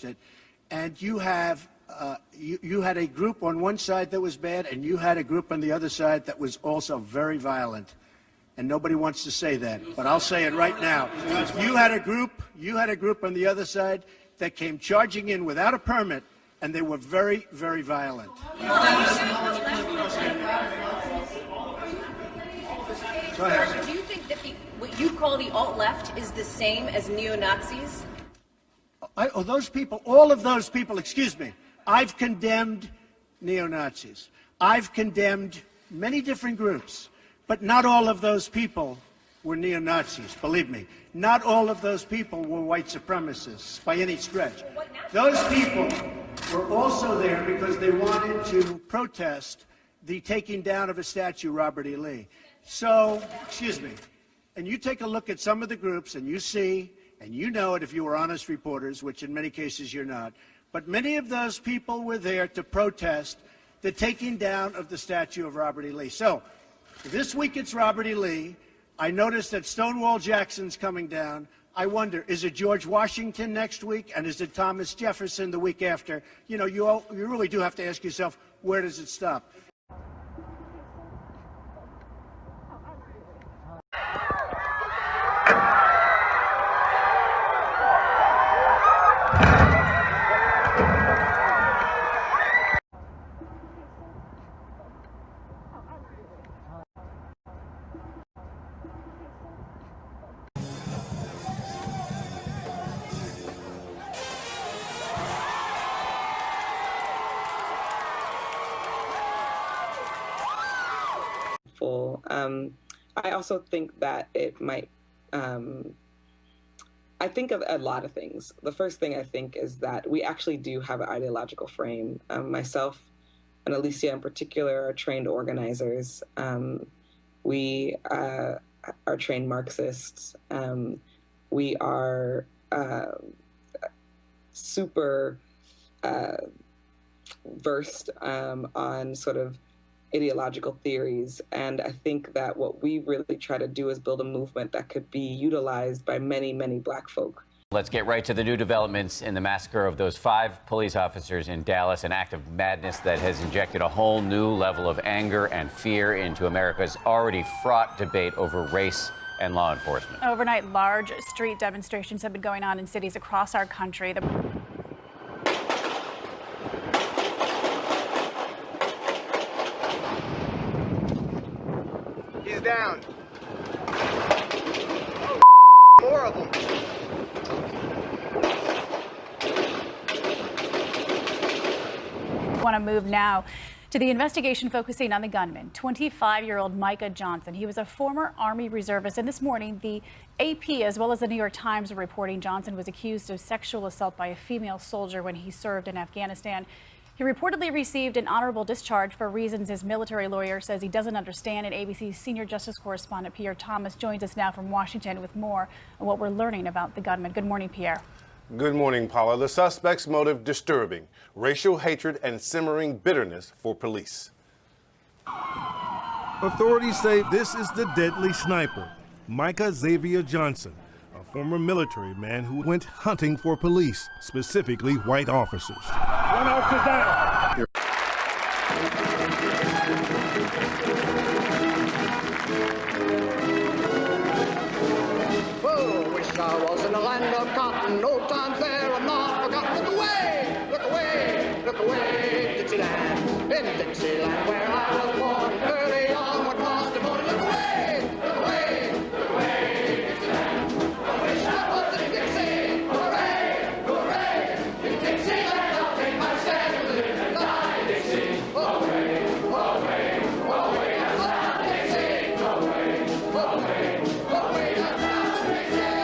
it, and you have you had a group on one side that was bad, and you had a group on the other side that was also very violent. And nobody wants to say that, but I'll say it right now. You had a group on the other side that came charging in without a permit, and they were very, very violent. Go ahead. Do you think that what you call the alt-left is the same as neo-Nazis? Those people, all of those people, excuse me, I've condemned neo-Nazis. I've condemned many different groups, but not all of those people were neo-Nazis, believe me. Not all of those people were white supremacists by any stretch. Those people were also there because they wanted to protest the taking down of a statue, Robert E. Lee. So, excuse me, and you take a look at some of the groups and you see, and you know it if you were honest reporters, which in many cases you're not, but many of those people were there to protest the taking down of the statue of Robert E. Lee. So, this week it's Robert E. Lee. I noticed that Stonewall Jackson's coming down. I wonder, is it George Washington next week, and is it Thomas Jefferson the week after? You know, you really do have to ask yourself, where does it stop? I also think that it might, I think of a lot of things. The first thing I think is that we actually do have an ideological frame. Myself and Alicia in particular are trained organizers. We are trained Marxists. We are super versed on sort of ideological theories. And I think that what we really try to do is build a movement that could be utilized by many, many Black folk. Let's get right to the new developments in the massacre of those 5 police officers in Dallas, an act of madness that has injected a whole new level of anger and fear into America's already fraught debate over race and law enforcement. Overnight, large street demonstrations have been going on in cities across our country. He's down. More of them. I want to move now to the investigation focusing on the gunman, 25-year-old Micah Johnson. He was a former Army reservist, and this morning the AP as well as the New York Times are reporting Johnson was accused of sexual assault by a female soldier when he served in Afghanistan. He reportedly received an honorable discharge for reasons his military lawyer says he doesn't understand. And ABC's senior justice correspondent Pierre Thomas joins us now from Washington with more on what we're learning about the gunman. Good morning, Pierre. Good morning, Paula. The suspect's motive disturbing: racial hatred and simmering bitterness for police. Authorities say this is the deadly sniper, Micah Xavier Johnson, a former military man who went hunting for police, specifically white officers. One officer down. Oh, wish I was in a land of cotton. Old times there are not forgotten. Look away, look away, look away, Dixieland. In Dixieland where I was born, early on when lost the morning. Look away, look away, look away, Dixieland. I wish I was in Dixie. Hooray, hooray, in Dixieland I'll take my stand and live and die, Dixie. Away, away, away, that's not Dixie. Away, away, away, that's not Dixie.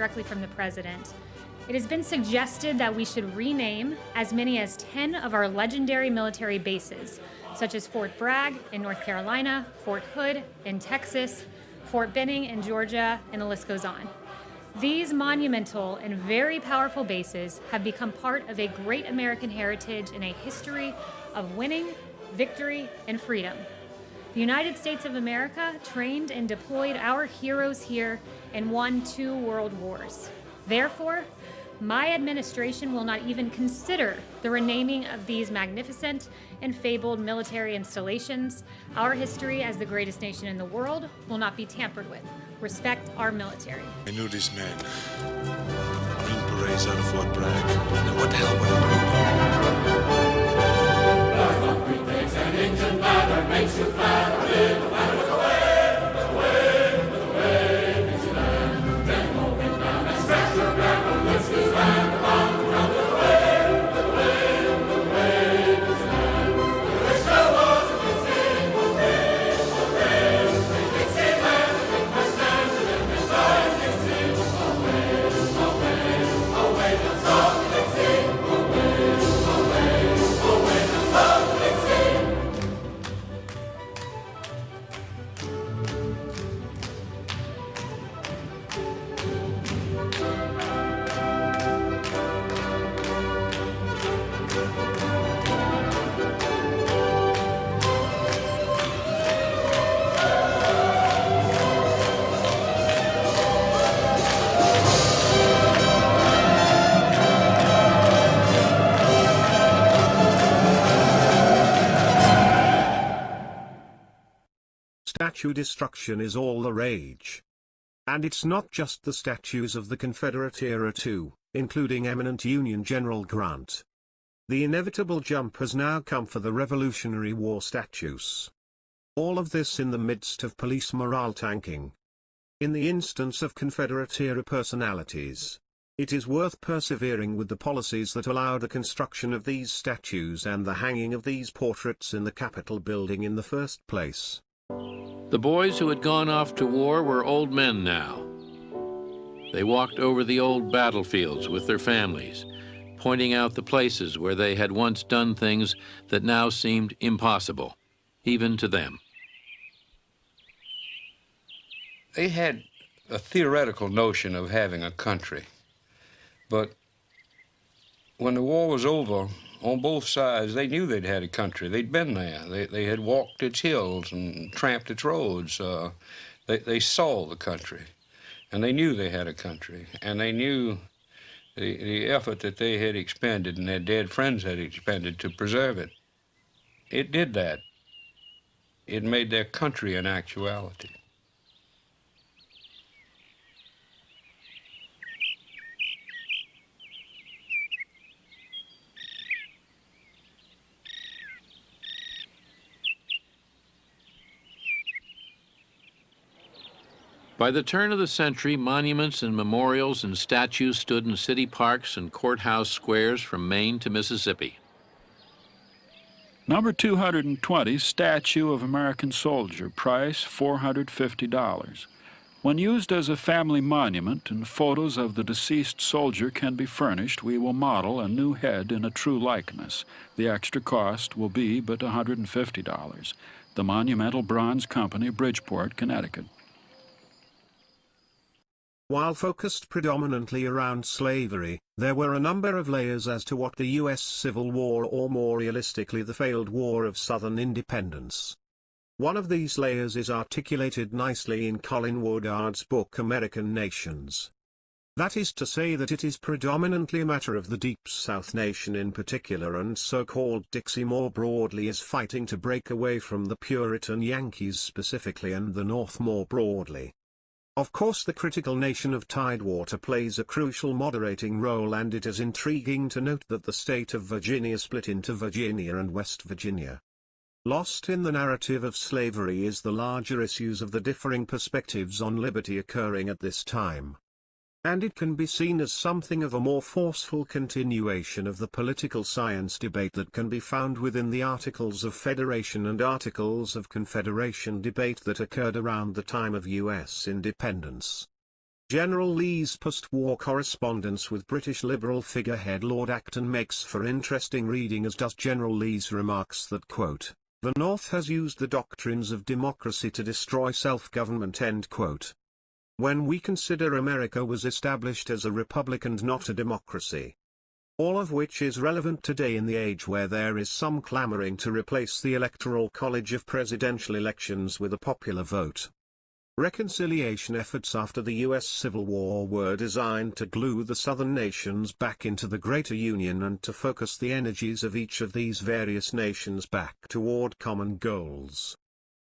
directly from the president. It has been suggested that we should rename as many as 10 of our legendary military bases, such as Fort Bragg in North Carolina, Fort Hood in Texas, Fort Benning in Georgia, and the list goes on. These monumental and very powerful bases have become part of a great American heritage and a history of winning, victory, and freedom. The United States of America trained and deployed our heroes here and won 2 world wars. Therefore, my administration will not even consider the renaming of these magnificent and fabled military installations. Our history as the greatest nation in the world will not be tampered with. Respect our military. I knew these men. Green Berets out of Fort Bragg. Now what the hell would I do? An engine ladder makes you flatter in the fire. Look away, look away, Dixieland. Then moving down and stretch your back, let's do land along the ground. Look away, Dixieland. I wish there was a Dixie, away, Dixieland. Take my stand and let me die, Dixie. Away, let's go, Dixie. Away, let's go, Dixie. Statue destruction is all the rage. And it's not just the statues of the Confederate era too, including eminent Union General Grant. The inevitable jump has now come for the Revolutionary War statues. All of this in the midst of police morale tanking. In the instance of Confederate era personalities, it is worth persevering with the policies that allowed the construction of these statues and the hanging of these portraits in the Capitol building in the first place. The boys who had gone off to war were old men now. They walked over the old battlefields with their families, pointing out the places where they had once done things that now seemed impossible, even to them. They had a theoretical notion of having a country, but when the war was over, on both sides, they knew they'd had a country. They'd been there. They had walked its hills and tramped its roads. They saw the country, and they knew they had a country, and they knew the effort that they had expended and their dead friends had expended to preserve it. It did that. It made their country an actuality. By the turn of the century, monuments and memorials and statues stood in city parks and courthouse squares from Maine to Mississippi. Number 220, Statue of American Soldier, price $450. When used as a family monument and photos of the deceased soldier can be furnished, we will model a new head in a true likeness. The extra cost will be but $150. The Monumental Bronze Company, Bridgeport, Connecticut. While focused predominantly around slavery, there were a number of layers as to what the U.S. Civil War, or more realistically the failed War of Southern Independence. One of these layers is articulated nicely in Colin Woodard's book American Nations. That is to say that it is predominantly a matter of the Deep South nation in particular, and so-called Dixie more broadly is fighting to break away from the Puritan Yankees specifically and the North more broadly. Of course, the critical nation of Tidewater plays a crucial moderating role, and it is intriguing to note that the state of Virginia split into Virginia and West Virginia. Lost in the narrative of slavery is the larger issues of the differing perspectives on liberty occurring at this time. And it can be seen as something of a more forceful continuation of the political science debate that can be found within the Articles of Federation and Articles of Confederation debate that occurred around the time of U.S. independence. General Lee's post-war correspondence with British Liberal figurehead Lord Acton makes for interesting reading, as does General Lee's remarks that, quote, "The North has used the doctrines of democracy to destroy self-government," end quote. When we consider America was established as a republic and not a democracy. All of which is relevant today in the age where there is some clamoring to replace the Electoral College of presidential elections with a popular vote. Reconciliation efforts after the U.S. Civil War were designed to glue the Southern nations back into the greater Union and to focus the energies of each of these various nations back toward common goals.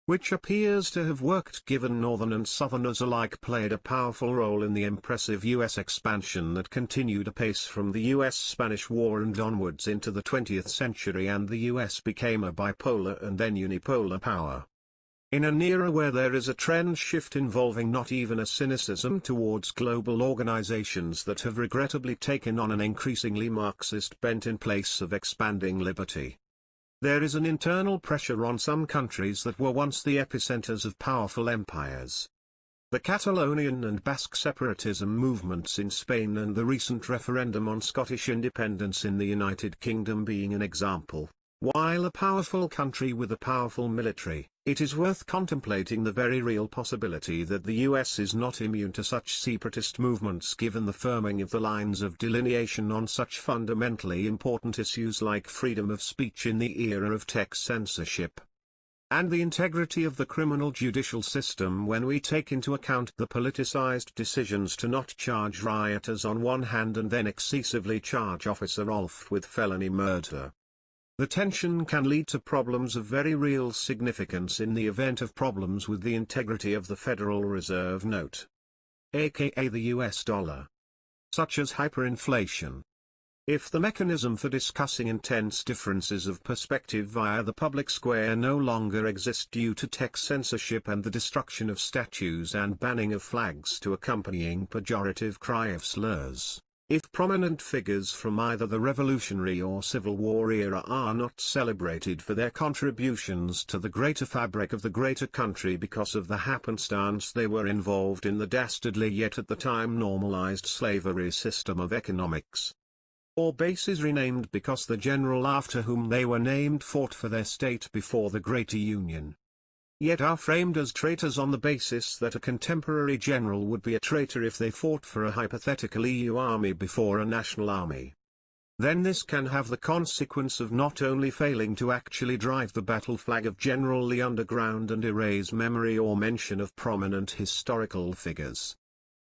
Which appears to have worked, given Northern and Southerners alike played a powerful role in the impressive U.S. expansion that continued apace from the U.S.-Spanish War and onwards into the 20th century, and the U.S. became a bipolar and then unipolar power. In an era where there is a trend shift involving not even a cynicism towards global organizations that have regrettably taken on an increasingly Marxist bent in place of expanding liberty. There is an internal pressure on some countries that were once the epicenters of powerful empires. The Catalonian and Basque separatism movements in Spain and the recent referendum on Scottish independence in the United Kingdom being an example. While a powerful country with a powerful military, it is worth contemplating the very real possibility that the US is not immune to such separatist movements, given the firming of the lines of delineation on such fundamentally important issues like freedom of speech in the era of tech censorship. And the integrity of the criminal judicial system when we take into account the politicized decisions to not charge rioters on one hand and then excessively charge Officer Rolfe with felony murder. The tension can lead to problems of very real significance in the event of problems with the integrity of the Federal Reserve note, aka the US dollar, such as hyperinflation. If the mechanism for discussing intense differences of perspective via the public square no longer exists due to tech censorship and the destruction of statues and banning of flags to accompanying pejorative cry of slurs, if prominent figures from either the Revolutionary or Civil War era are not celebrated for their contributions to the greater fabric of the greater country because of the happenstance they were involved in the dastardly yet at the time normalized slavery system of economics, or bases renamed because the general after whom they were named fought for their state before the greater Union, yet are framed as traitors on the basis that a contemporary general would be a traitor if they fought for a hypothetical EU army before a national army. Then this can have the consequence of not only failing to actually drive the battle flag of General Lee underground and erase memory or mention of prominent historical figures.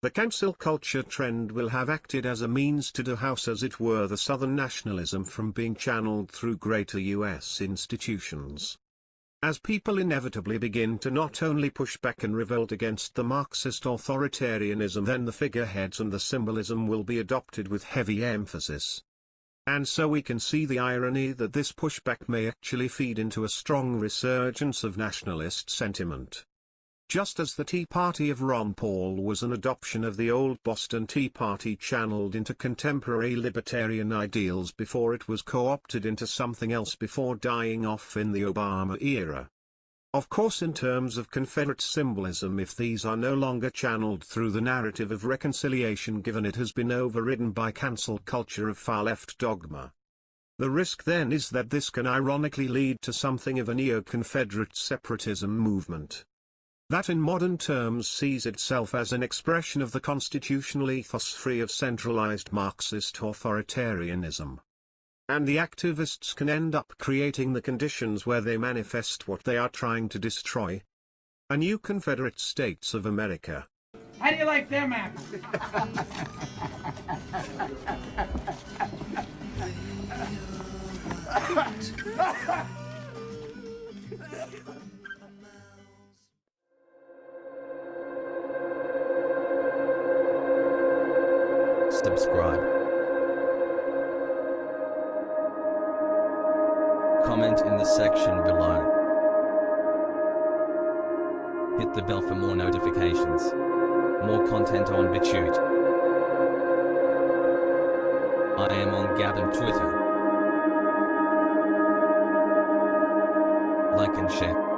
The cancel culture trend will have acted as a means to douse, as it were, the Southern nationalism from being channeled through greater US institutions. As people inevitably begin to not only push back and revolt against the Marxist authoritarianism, then the figureheads and the symbolism will be adopted with heavy emphasis. And so we can see the irony that this pushback may actually feed into a strong resurgence of nationalist sentiment. Just as the Tea Party of Ron Paul was an adoption of the old Boston Tea Party channeled into contemporary libertarian ideals before it was co-opted into something else before dying off in the Obama era. Of course, in terms of Confederate symbolism, if these are no longer channeled through the narrative of reconciliation, given it has been overridden by cancel culture of far-left dogma, the risk then is that this can ironically lead to something of a neo-Confederate separatism movement that in modern terms sees itself as an expression of the constitutional ethos free of centralized Marxist authoritarianism. And the activists can end up creating the conditions where they manifest what they are trying to destroy: a new Confederate States of America. How do you like them apples? Subscribe. Comment in the section below. Hit the bell for more notifications. More content on BitChute. I am on Gab and Twitter. Like and share.